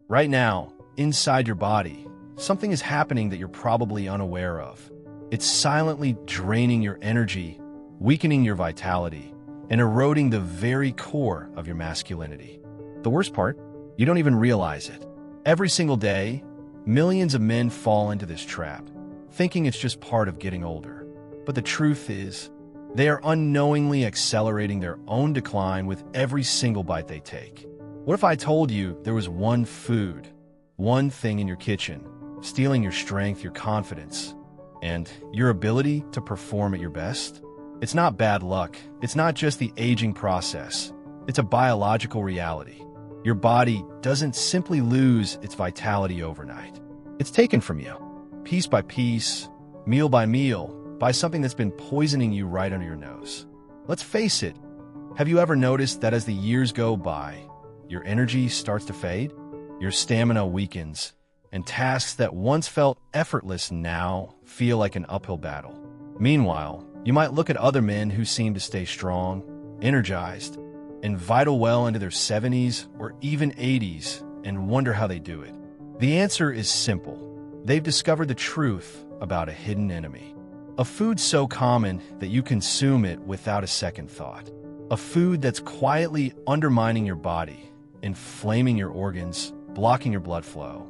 Right now, inside your body, something is happening that you're probably unaware of. It's silently draining your energy, weakening your vitality, and eroding the very core of your masculinity. The worst part? You don't even realize it. Every single day, millions of men fall into this trap, thinking it's just part of getting older. But the truth is, they are unknowingly accelerating their own decline with every single bite they take. What if I told you there was one food, one thing in your kitchen, stealing your strength, your confidence, and your ability to perform at your best? It's not bad luck. It's not just the aging process. It's a biological reality. Your body doesn't simply lose its vitality overnight. It's taken from you, piece by piece, meal by meal, by something that's been poisoning you right under your nose. Let's face it, have you ever noticed that as the years go by, your energy starts to fade, your stamina weakens, and tasks that once felt effortless now feel like an uphill battle? Meanwhile, you might look at other men who seem to stay strong, energized, and vital well into their 70s or even 80s and wonder how they do it. The answer is simple. They've discovered the truth about a hidden enemy. A food so common that you consume it without a second thought. A food that's quietly undermining your body, inflaming your organs, blocking your blood flow,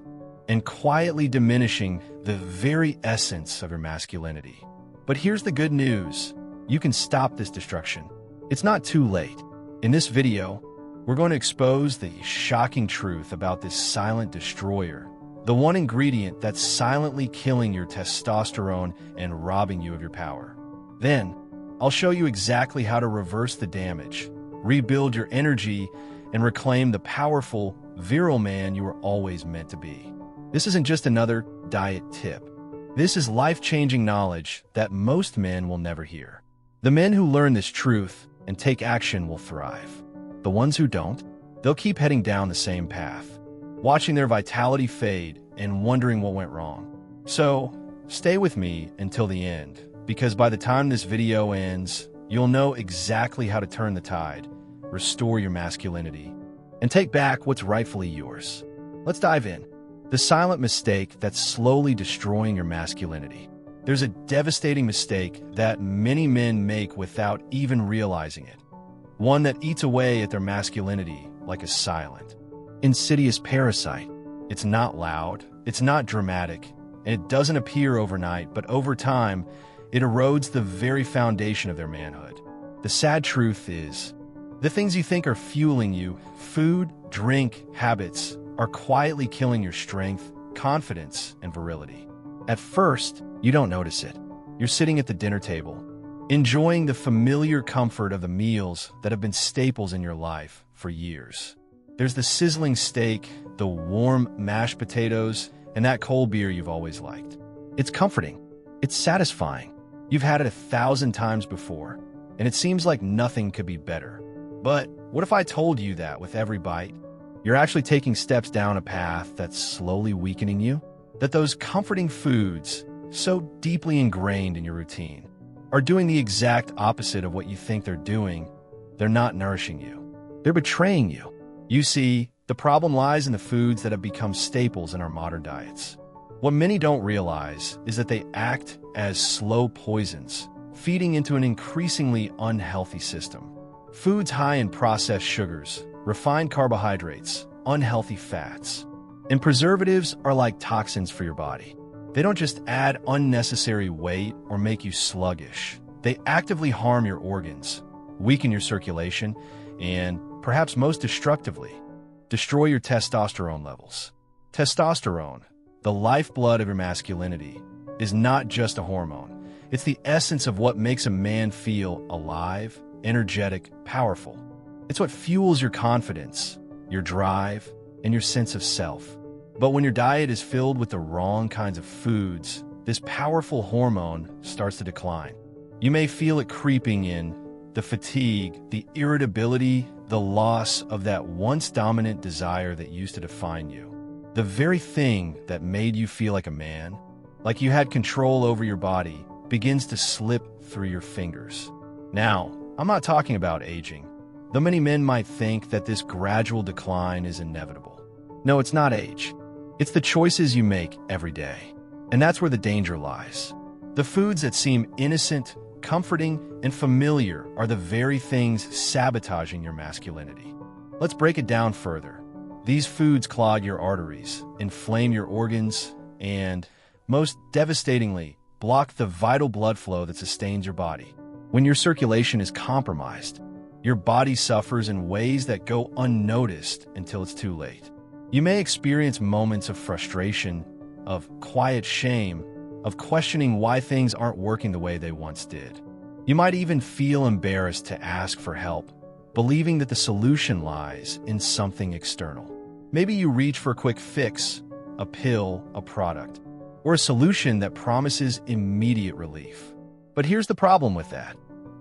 and quietly diminishing the very essence of your masculinity. But here's the good news. You can stop this destruction. It's not too late. In this video, we're going to expose the shocking truth about this silent destroyer, the one ingredient that's silently killing your testosterone and robbing you of your power. Then, I'll show you exactly how to reverse the damage, rebuild your energy, and reclaim the powerful, virile man you were always meant to be. This isn't just another diet tip. This is life-changing knowledge that most men will never hear. The men who learn this truth and take action will thrive. The ones who don't, they'll keep heading down the same path, watching their vitality fade and wondering what went wrong. So, stay with me until the end, because by the time this video ends, you'll know exactly how to turn the tide, restore your masculinity, and take back what's rightfully yours. Let's dive in. The silent mistake that's slowly destroying your masculinity. There's a devastating mistake that many men make without even realizing it. One that eats away at their masculinity like a silent, insidious parasite. It's not loud, it's not dramatic, and it doesn't appear overnight, but over time, it erodes the very foundation of their manhood. The sad truth is, the things you think are fueling you, food, drink, habits, are quietly killing your strength, confidence, and virility. At first, you don't notice it. You're sitting at the dinner table, enjoying the familiar comfort of the meals that have been staples in your life for years. There's the sizzling steak, the warm mashed potatoes, and that cold beer you've always liked. It's comforting. It's satisfying. You've had it 1,000 times before, and it seems like nothing could be better. But what if I told you that with every bite, you're actually taking steps down a path that's slowly weakening you? That those comforting foods, so deeply ingrained in your routine, are doing the exact opposite of what you think they're doing. They're not nourishing you. They're betraying you. You see, the problem lies in the foods that have become staples in our modern diets. What many don't realize is that they act as slow poisons, feeding into an increasingly unhealthy system. Foods high in processed sugars, refined carbohydrates, unhealthy fats, and preservatives are like toxins for your body. They don't just add unnecessary weight or make you sluggish. They actively harm your organs, weaken your circulation, and, perhaps most destructively, destroy your testosterone levels. Testosterone, the lifeblood of your masculinity, is not just a hormone. It's the essence of what makes a man feel alive, energetic, powerful. It's what fuels your confidence, your drive, and your sense of self. But when your diet is filled with the wrong kinds of foods, this powerful hormone starts to decline. You may feel it creeping in, the fatigue, the irritability, the loss of that once dominant desire that used to define you. The very thing that made you feel like a man, like you had control over your body, begins to slip through your fingers. Now, I'm not talking about aging, though many men might think that this gradual decline is inevitable. No, it's not age. It's the choices you make every day. And that's where the danger lies. The foods that seem innocent, comforting, and familiar are the very things sabotaging your masculinity. Let's break it down further. These foods clog your arteries, inflame your organs, and, most devastatingly, block the vital blood flow that sustains your body. When your circulation is compromised, your body suffers in ways that go unnoticed until it's too late. You may experience moments of frustration, of quiet shame, of questioning why things aren't working the way they once did. You might even feel embarrassed to ask for help, believing that the solution lies in something external. Maybe you reach for a quick fix, a pill, a product, or a solution that promises immediate relief. But here's the problem with that.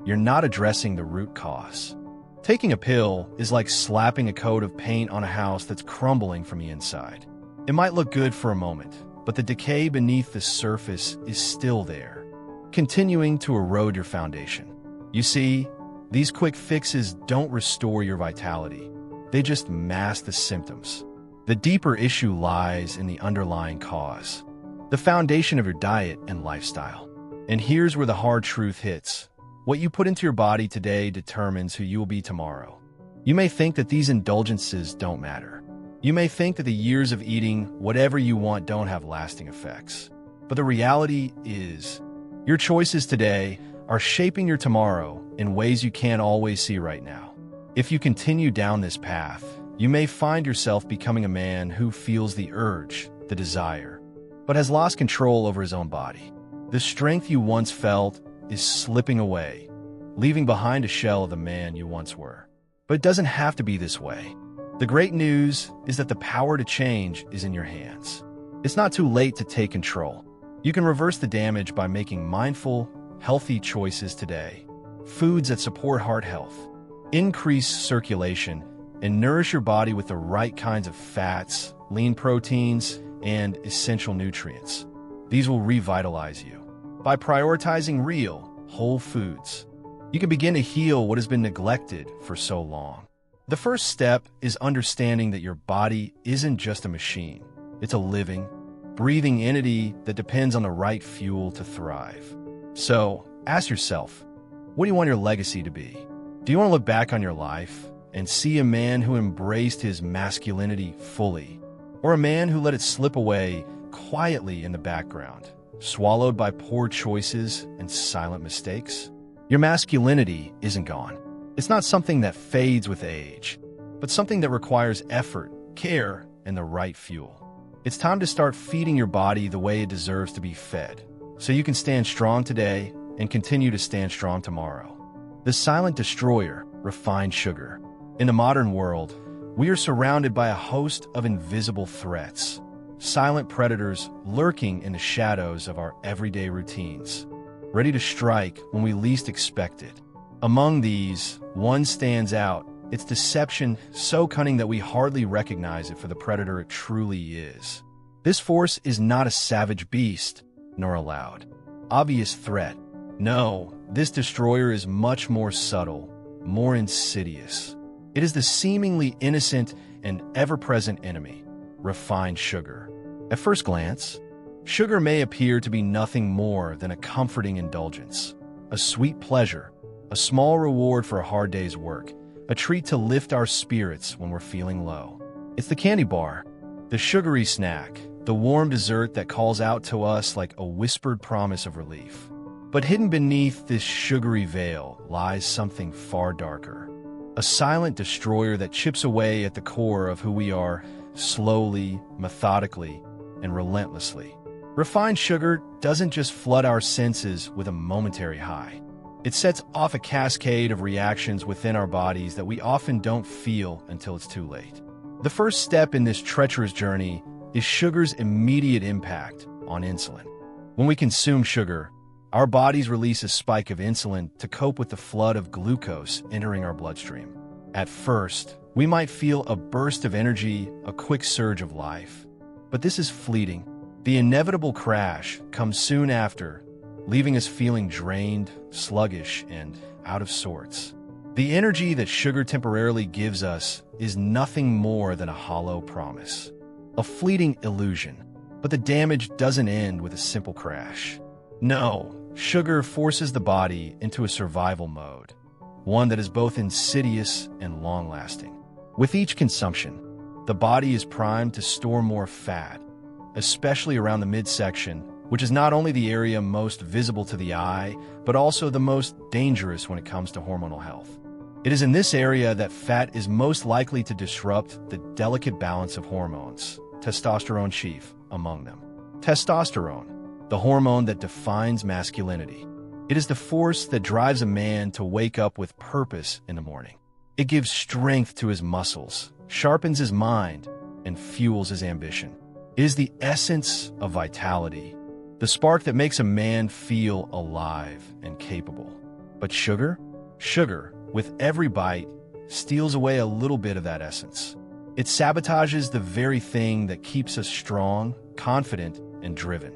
You're not addressing the root cause. Taking a pill is like slapping a coat of paint on a house that's crumbling from the inside. It might look good for a moment, but the decay beneath the surface is still there, continuing to erode your foundation. You see, these quick fixes don't restore your vitality. They just mask the symptoms. The deeper issue lies in the underlying cause, the foundation of your diet and lifestyle. And here's where the hard truth hits. What you put into your body today determines who you will be tomorrow. You may think that these indulgences don't matter. You may think that the years of eating whatever you want don't have lasting effects. But the reality is, your choices today are shaping your tomorrow in ways you can't always see right now. If you continue down this path, you may find yourself becoming a man who feels the urge, the desire, but has lost control over his own body. The strength you once felt is slipping away, leaving behind a shell of the man you once were. But it doesn't have to be this way. The great news is that the power to change is in your hands. It's not too late to take control. You can reverse the damage by making mindful, healthy choices today. Foods that support heart health, increase circulation, and nourish your body with the right kinds of fats, lean proteins, and essential nutrients. These will revitalize you. By prioritizing real, whole foods, you can begin to heal what has been neglected for so long. The first step is understanding that your body isn't just a machine. It's a living, breathing entity that depends on the right fuel to thrive. So, ask yourself, what do you want your legacy to be? Do you want to look back on your life and see a man who embraced his masculinity fully, or a man who let it slip away quietly in the background, swallowed by poor choices and silent mistakes? Your masculinity isn't gone. It's not something that fades with age, but something that requires effort, care, and the right fuel. It's time to start feeding your body the way it deserves to be fed, so you can stand strong today and continue to stand strong tomorrow. The silent destroyer, refined sugar. In the modern world, we are surrounded by a host of invisible threats, silent predators lurking in the shadows of our everyday routines, ready to strike when we least expect it. Among these, one stands out. Its deception so cunning that we hardly recognize it for the predator it truly is. This force is not a savage beast, nor a loud, obvious threat. No, this destroyer is much more subtle, more insidious. It is the seemingly innocent and ever-present enemy, refined sugar. At first glance, sugar may appear to be nothing more than a comforting indulgence, a sweet pleasure, a small reward for a hard day's work, a treat to lift our spirits when we're feeling low. It's the candy bar, the sugary snack, the warm dessert that calls out to us like a whispered promise of relief. But hidden beneath this sugary veil lies something far darker, a silent destroyer that chips away at the core of who we are, slowly, methodically, and relentlessly. Refined sugar doesn't just flood our senses with a momentary high. It sets off a cascade of reactions within our bodies that we often don't feel until it's too late. The first step in this treacherous journey is sugar's immediate impact on insulin. When we consume sugar, our bodies release a spike of insulin to cope with the flood of glucose entering our bloodstream. At first, we might feel a burst of energy, a quick surge of life. But this is fleeting. The inevitable crash comes soon after, leaving us feeling drained, sluggish, and out of sorts. The energy that sugar temporarily gives us is nothing more than a hollow promise. a fleeting illusion. But the damage doesn't end with a simple crash. No, sugar forces the body into a survival mode, one that is both insidious and long-lasting. With each consumption, the body is primed to store more fat, especially around the midsection, which is not only the area most visible to the eye, but also the most dangerous when it comes to hormonal health. It is in this area that fat is most likely to disrupt the delicate balance of hormones, testosterone chief among them. Testosterone, the hormone that defines masculinity. It is the force that drives a man to wake up with purpose in the morning. It gives strength to his muscles, sharpens his mind, and fuels his ambition. It is the essence of vitality, the spark that makes a man feel alive and capable. But sugar? Sugar, with every bite, steals away a little bit of that essence. It sabotages the very thing that keeps us strong, confident, and driven.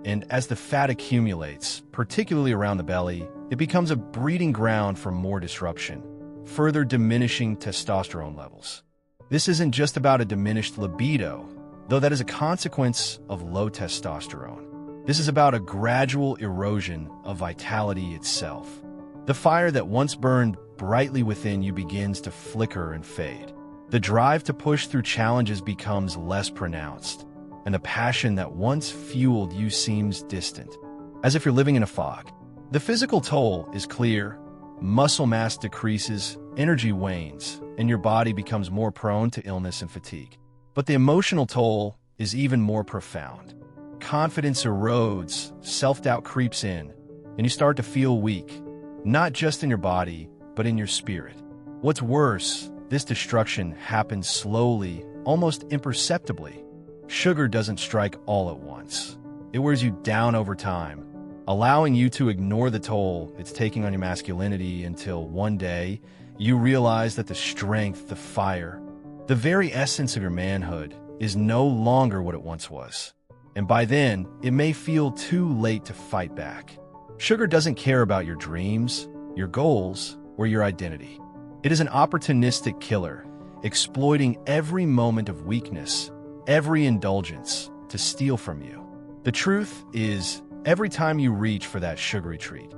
And as the fat accumulates, particularly around the belly, it becomes a breeding ground for more disruption, further diminishing testosterone levels. This isn't just about a diminished libido, though that is a consequence of low testosterone. This is about a gradual erosion of vitality itself. The fire that once burned brightly within you begins to flicker and fade. The drive to push through challenges becomes less pronounced, and the passion that once fueled you seems distant, as if you're living in a fog. The physical toll is clear. Muscle mass decreases, energy wanes, and your body becomes more prone to illness and fatigue. But the emotional toll is even more profound. Confidence erodes, self-doubt creeps in, and you start to feel weak, not just in your body, but in your spirit. What's worse, this destruction happens slowly, almost imperceptibly. Sugar doesn't strike all at once. It wears you down over time, allowing you to ignore the toll it's taking on your masculinity until one day you realize that the strength, the fire, the very essence of your manhood is no longer what it once was. And by then, it may feel too late to fight back. Sugar doesn't care about your dreams, your goals, or your identity. It is an opportunistic killer, exploiting every moment of weakness, every indulgence, to steal from you. The truth is, every time you reach for that sugary treat,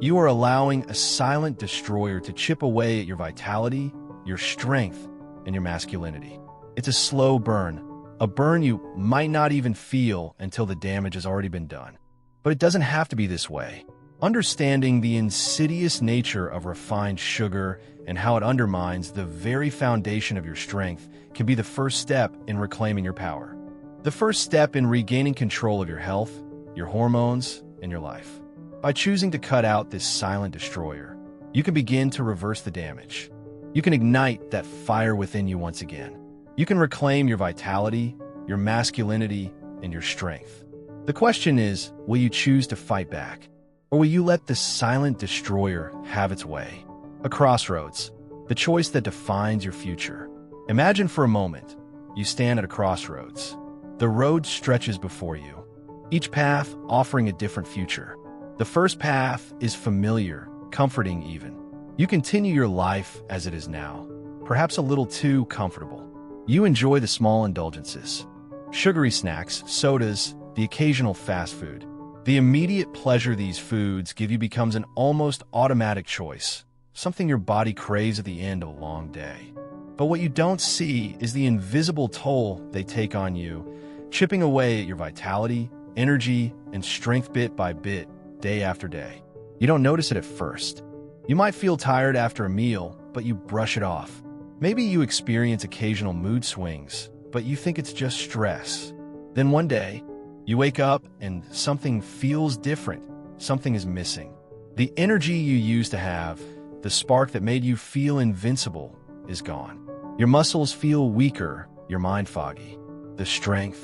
you are allowing a silent destroyer to chip away at your vitality, your strength, and your masculinity. It's a slow burn, a burn you might not even feel until the damage has already been done. But it doesn't have to be this way. Understanding the insidious nature of refined sugar and how it undermines the very foundation of your strength can be the first step in reclaiming your power. The first step in regaining control of your health, your hormones, and your life. By choosing to cut out this silent destroyer, you can begin to reverse the damage. You can ignite that fire within you once again. You can reclaim your vitality, your masculinity, and your strength. The question is, will you choose to fight back? Or will you let the silent destroyer have its way? A crossroads, the choice that defines your future. Imagine for a moment, you stand at a crossroads. The road stretches before you, each path offering a different future. The first path is familiar, comforting even. You continue your life as it is now, perhaps a little too comfortable. You enjoy the small indulgences, sugary snacks, sodas, the occasional fast food. The immediate pleasure these foods give you becomes an almost automatic choice, something your body craves at the end of a long day. But what you don't see is the invisible toll they take on you, chipping away at your vitality, energy, and strength bit by bit, day after day. You don't notice it at first. You might feel tired after a meal, but you brush it off. Maybe you experience occasional mood swings, but you think it's just stress. Then one day, you wake up and something feels different. Something is missing. The energy you used to have, the spark that made you feel invincible, is gone. Your muscles feel weaker, your mind foggy. The strength,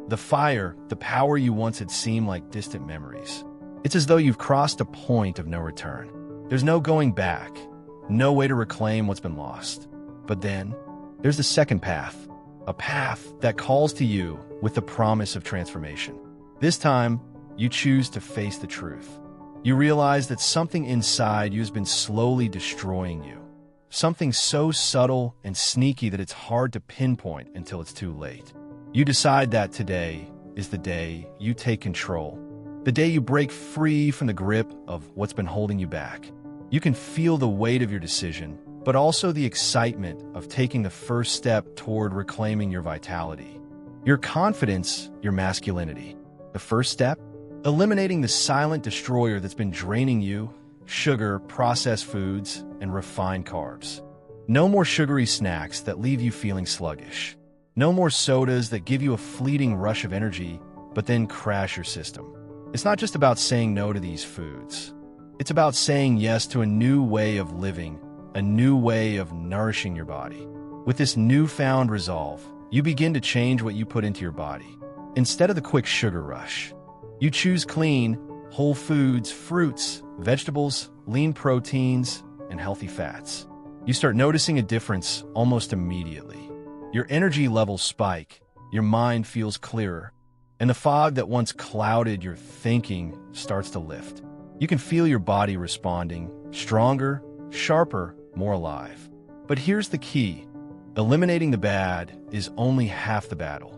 the fire, the power you once had seemed like distant memories. It's as though you've crossed a point of no return. There's no going back, no way to reclaim what's been lost. But then, there's the second path, a path that calls to you with the promise of transformation. This time, you choose to face the truth. You realize that something inside you has been slowly destroying you. Something so subtle and sneaky that it's hard to pinpoint until it's too late. You decide that today is the day you take control, the day you break free from the grip of what's been holding you back. You can feel the weight of your decision, but also the excitement of taking the first step toward reclaiming your vitality, your confidence, your masculinity. The first step? Eliminating the silent destroyer that's been draining you: sugar, processed foods, and refined carbs. No more sugary snacks that leave you feeling sluggish. No more sodas that give you a fleeting rush of energy, but then crash your system. It's not just about saying no to these foods. It's about saying yes to a new way of living, a new way of nourishing your body. With this newfound resolve, you begin to change what you put into your body. Instead of the quick sugar rush, you choose clean, whole foods, fruits, vegetables, lean proteins, and healthy fats. You start noticing a difference almost immediately. Your energy levels spike, your mind feels clearer, and the fog that once clouded your thinking starts to lift. You can feel your body responding, stronger, sharper, more alive. But here's the key: eliminating the bad is only half the battle.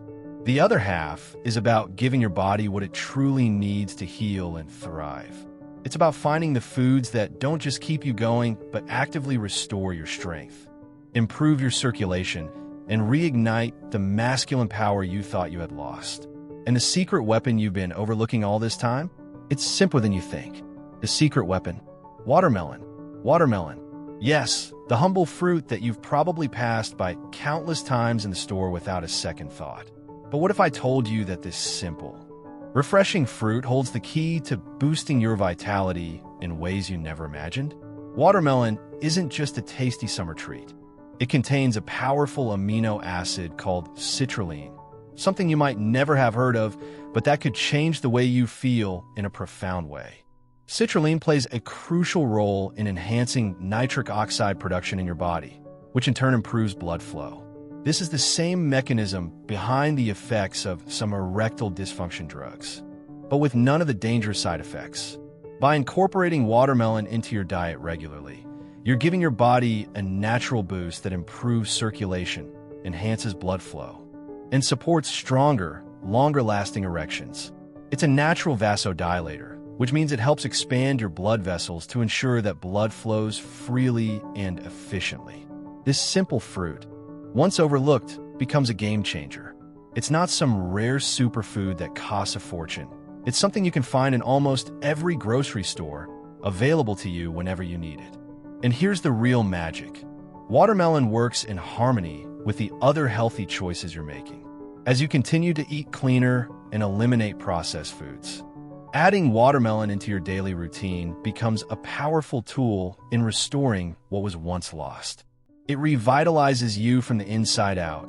The other half is about giving your body what it truly needs to heal and thrive. It's about finding the foods that don't just keep you going, but actively restore your strength, improve your circulation, and reignite the masculine power you thought you had lost. And the secret weapon you've been overlooking all this time? It's simpler than you think. The secret weapon: watermelon. Watermelon. Yes, the humble fruit that you've probably passed by countless times in the store without a second thought. But what if I told you that this simple, refreshing fruit holds the key to boosting your vitality in ways you never imagined? Watermelon isn't just a tasty summer treat. It contains a powerful amino acid called citrulline, something you might never have heard of, but that could change the way you feel in a profound way. Citrulline plays a crucial role in enhancing nitric oxide production in your body, which in turn improves blood flow. This is the same mechanism behind the effects of some erectile dysfunction drugs, but with none of the dangerous side effects. By incorporating watermelon into your diet regularly, you're giving your body a natural boost that improves circulation, enhances blood flow, and supports stronger, longer-lasting erections. It's a natural vasodilator, which means it helps expand your blood vessels to ensure that blood flows freely and efficiently. This simple fruit, once overlooked, becomes a game changer. It's not some rare superfood that costs a fortune. It's something you can find in almost every grocery store, available to you whenever you need it. And here's the real magic: watermelon works in harmony with the other healthy choices you're making. As you continue to eat cleaner and eliminate processed foods, adding watermelon into your daily routine becomes a powerful tool in restoring what was once lost. It revitalizes you from the inside out,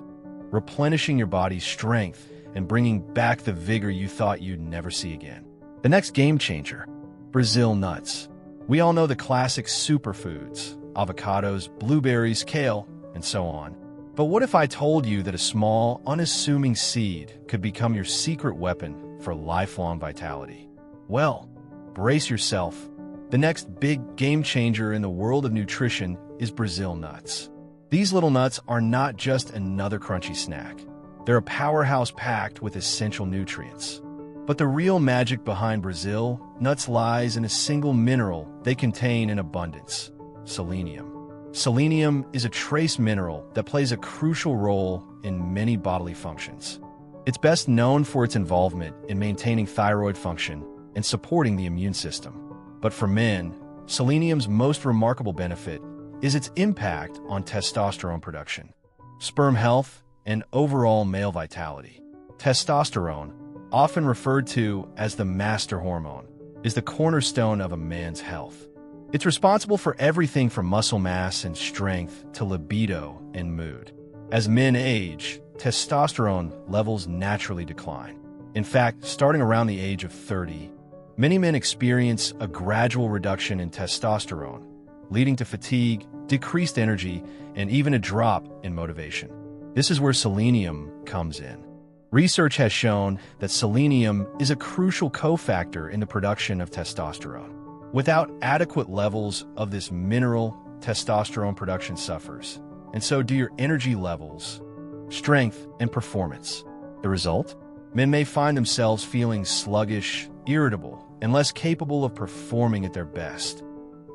replenishing your body's strength and bringing back the vigor you thought you'd never see again. The next game changer: Brazil nuts. We all know the classic superfoods: avocados, blueberries, kale, and so on. But what if I told you that a small, unassuming seed could become your secret weapon for lifelong vitality? Well, brace yourself. The next big game changer in the world of nutrition is Brazil nuts. These little nuts are not just another crunchy snack. They're a powerhouse packed with essential nutrients. But the real magic behind Brazil nuts lies in a single mineral they contain in abundance: selenium. Selenium is a trace mineral that plays a crucial role in many bodily functions. It's best known for its involvement in maintaining thyroid function and supporting the immune system. But for men, selenium's most remarkable benefit is its impact on testosterone production, sperm health, and overall male vitality. Testosterone, often referred to as the master hormone, is the cornerstone of a man's health. It's responsible for everything from muscle mass and strength to libido and mood. As men age, testosterone levels naturally decline. In fact, starting around the age of 30, many men experience a gradual reduction in testosterone, leading to fatigue, decreased energy, and even a drop in motivation. This is where selenium comes in. Research has shown that selenium is a crucial cofactor in the production of testosterone. Without adequate levels of this mineral, testosterone production suffers, and so do your energy levels, strength, and performance. The result? Men may find themselves feeling sluggish, irritable, and less capable of performing at their best,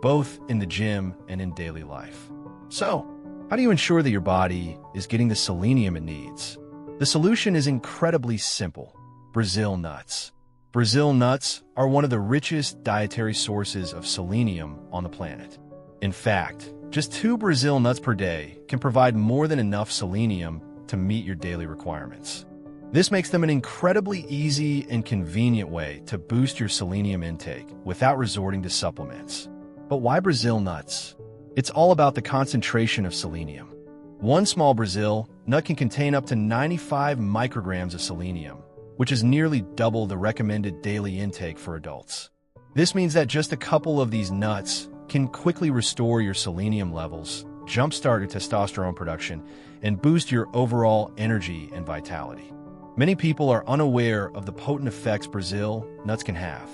both in the gym and in daily life. So, how do you ensure that your body is getting the selenium it needs? The solution is incredibly simple: Brazil nuts. Brazil nuts are one of the richest dietary sources of selenium on the planet. In fact, just 2 Brazil nuts per day can provide more than enough selenium to meet your daily requirements. This makes them an incredibly easy and convenient way to boost your selenium intake without resorting to supplements. But why Brazil nuts? It's all about the concentration of selenium. One small Brazil nut can contain up to 95 micrograms of selenium, which is nearly double the recommended daily intake for adults. This means that just a couple of these nuts can quickly restore your selenium levels, jumpstart your testosterone production, and boost your overall energy and vitality. Many people are unaware of the potent effects Brazil nuts can have.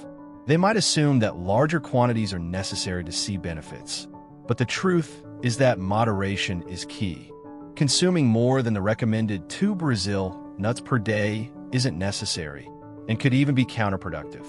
They might assume that larger quantities are necessary to see benefits, but the truth is that moderation is key. Consuming more than the recommended 2 Brazil nuts per day isn't necessary and could even be counterproductive.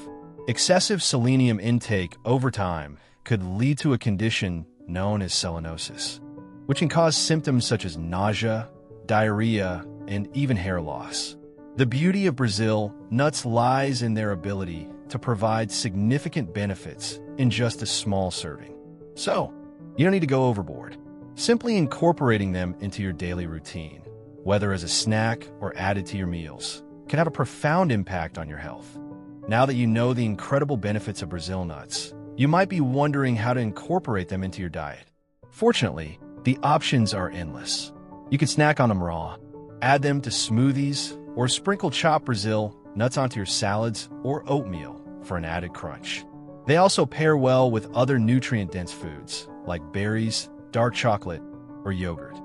Excessive selenium intake over time could lead to a condition known as selenosis, which can cause symptoms such as nausea, diarrhea, and even hair loss. The beauty of Brazil nuts lies in their ability to provide significant benefits in just a small serving. So, you don't need to go overboard. Simply incorporating them into your daily routine, whether as a snack or added to your meals, can have a profound impact on your health. Now that you know the incredible benefits of Brazil nuts, you might be wondering how to incorporate them into your diet. Fortunately, the options are endless. You can snack on them raw, add them to smoothies, or sprinkle chopped Brazil nuts onto your salads or oatmeal for an added crunch. They also pair well with other nutrient-dense foods like berries, dark chocolate, or yogurt.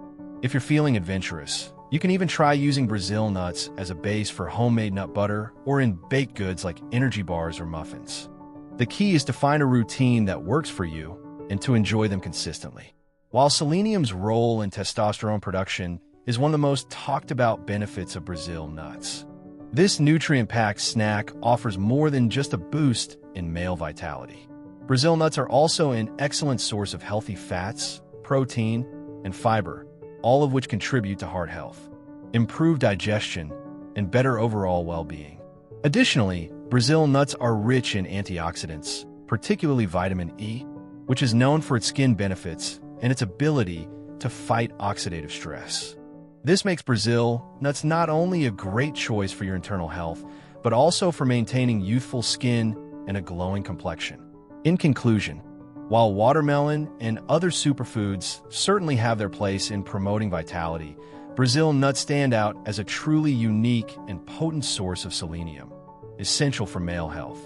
If you're feeling adventurous, you can even try using Brazil nuts as a base for homemade nut butter or in baked goods like energy bars or muffins. The key is to find a routine that works for you and to enjoy them consistently. While selenium's role in testosterone production is one of the most talked about benefits of Brazil nuts, this nutrient-packed snack offers more than just a boost in male vitality. Brazil nuts are also an excellent source of healthy fats, protein, and fiber, all of which contribute to heart health, improved digestion, and better overall well-being. Additionally, Brazil nuts are rich in antioxidants, particularly vitamin E, which is known for its skin benefits and its ability to fight oxidative stress. This makes Brazil nuts not only a great choice for your internal health, but also for maintaining youthful skin and a glowing complexion. In conclusion, while watermelon and other superfoods certainly have their place in promoting vitality, Brazil nuts stand out as a truly unique and potent source of selenium, essential for male health,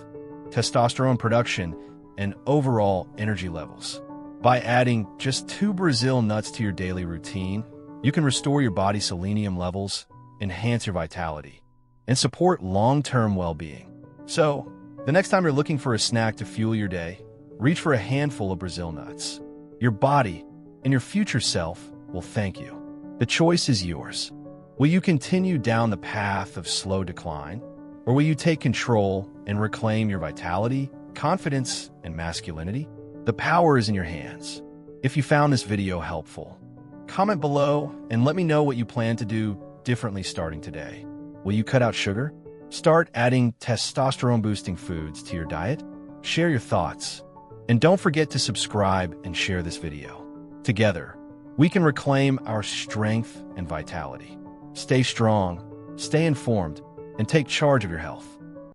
testosterone production, and overall energy levels. By adding just 2 Brazil nuts to your daily routine, you can restore your body's selenium levels, enhance your vitality, and support long-term well-being. So, the next time you're looking for a snack to fuel your day, reach for a handful of Brazil nuts. Your body and your future self will thank you. The choice is yours. Will you continue down the path of slow decline, or will you take control and reclaim your vitality, confidence, and masculinity? The power is in your hands. If you found this video helpful, comment below and let me know what you plan to do differently starting today. Will you cut out sugar? Start adding testosterone-boosting foods to your diet? Share your thoughts. And don't forget to subscribe and share this video. Together, we can reclaim our strength and vitality. Stay strong, stay informed, and take charge of your health.